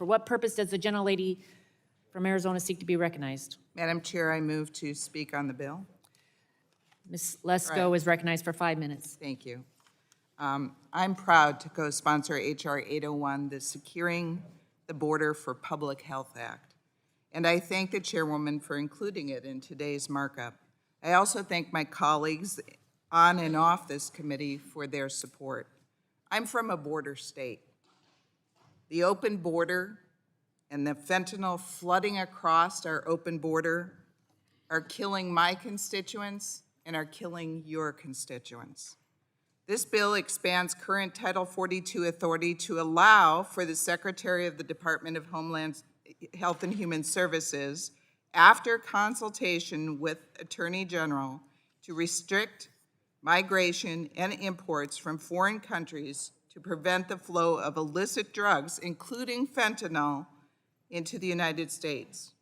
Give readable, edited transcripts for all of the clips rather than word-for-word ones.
For what purpose does the gentlelady from Arizona seek to be recognized? Madam Chair, I move to speak on the bill. Ms. Lesko is recognized for 5 minutes. Thank you. I'm proud to co-sponsor H.R. 801, the Securing the Border for Public Health Act. And I thank the chairwoman for including it in today's markup. I also thank my colleagues on and off this committee for their support. I'm from a border state. The open border and the fentanyl flooding across our open border are killing my constituents and are killing your constituents. This bill expands current Title 42 authority to allow for the Secretary of the Department of Homeland Health and Human Services, after consultation with Attorney General, to restrict migration and imports from foreign countries to prevent the flow of illicit drugs, including fentanyl, into the United States.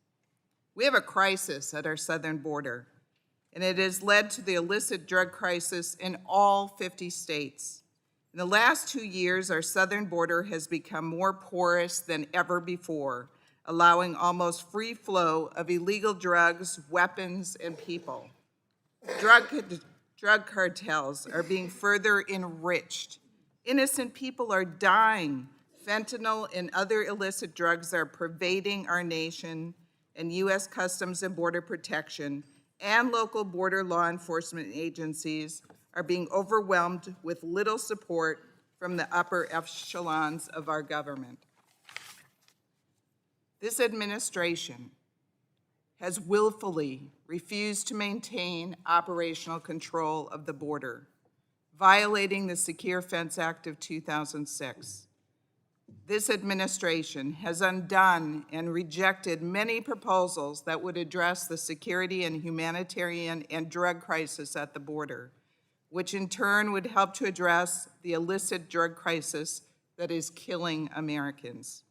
We have a crisis at our southern border, and it has led to the illicit drug crisis in all 50 states. In the last 2 years, our southern border has become more porous than ever before, allowing almost free flow of illegal drugs, weapons, and people. Drug cartels are being further enriched. Innocent people are dying. Fentanyl and other illicit drugs are pervading our nation, and U.S. Customs and Border Protection and local border law enforcement agencies are being overwhelmed with little support from the upper echelons of our government. This administration has willfully refused to maintain operational control of the border, violating the Secure Fence Act of 2006. This administration has undone and rejected many proposals that would address the security and humanitarian and drug crisis at the border, which in turn would help to address the illicit drug crisis that is killing Americans.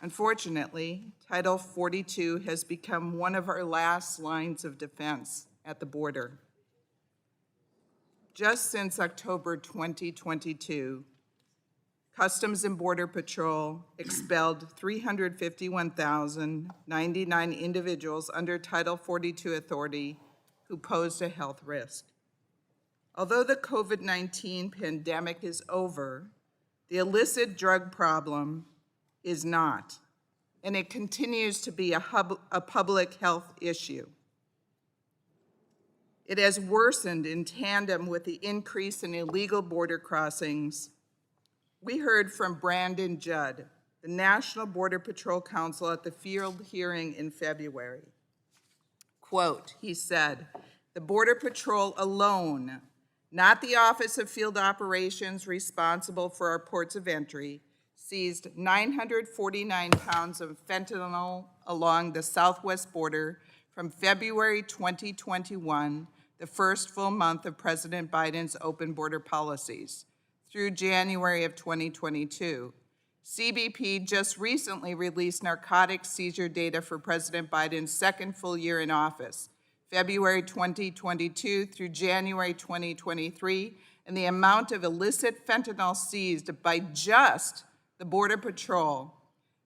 Unfortunately, Title 42 has become one of our last lines of defense at the border. Just since October 2022, Customs and Border Patrol expelled 351,099 individuals under Title 42 authority who posed a health risk. Although the COVID-19 pandemic is over, the illicit drug problem is not, and it continues to be a public health issue. It has worsened in tandem with the increase in illegal border crossings. We heard from Brandon Judd, the National Border Patrol Counsel, at the field hearing in February. Quote, he said, "The Border Patrol alone, not the Office of Field Operations responsible for our ports of entry, seized 949 pounds of fentanyl along the southwest border from February 2021, the first full month of President Biden's open border policies, through January of 2022. CBP just recently released narcotics seizure data for President Biden's second full year in office, February 2022 through January 2023, and the amount of illicit fentanyl seized by just the Border Patrol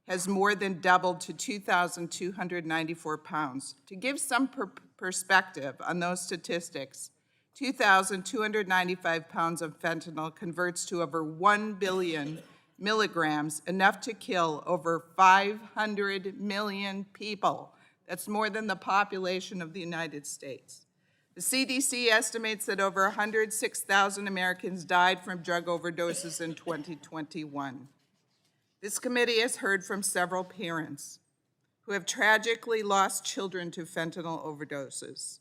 has more than doubled to 2,294 pounds. To give some perspective on those statistics, 2,295 pounds of fentanyl converts to over 1 billion milligrams, enough to kill over 500 million people. That's more than the population of the United States. The CDC estimates that over 106,000 Americans died from drug overdoses in 2021. This committee has heard from several parents who have tragically lost children to fentanyl overdoses.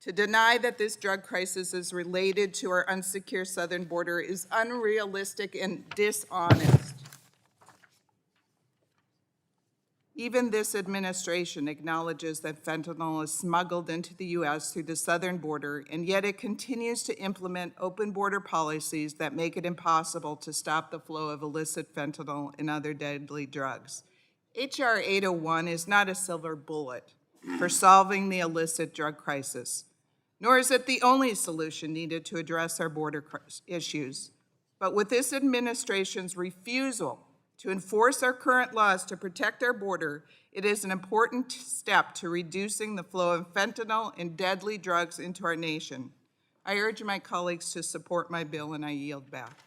To deny that this drug crisis is related to our unsecure southern border is unrealistic and dishonest. Even this administration acknowledges that fentanyl is smuggled into the U.S. through the southern border, and yet it continues to implement open border policies that make it impossible to stop the flow of illicit fentanyl and other deadly drugs. H.R. 801 is not a silver bullet for solving the illicit drug crisis, nor is it the only solution needed to address our border issues. But with this administration's refusal To enforce our current laws to protect our border, it is an important step to reducing the flow of fentanyl and deadly drugs into our nation. I urge my colleagues to support my bill, and I yield back.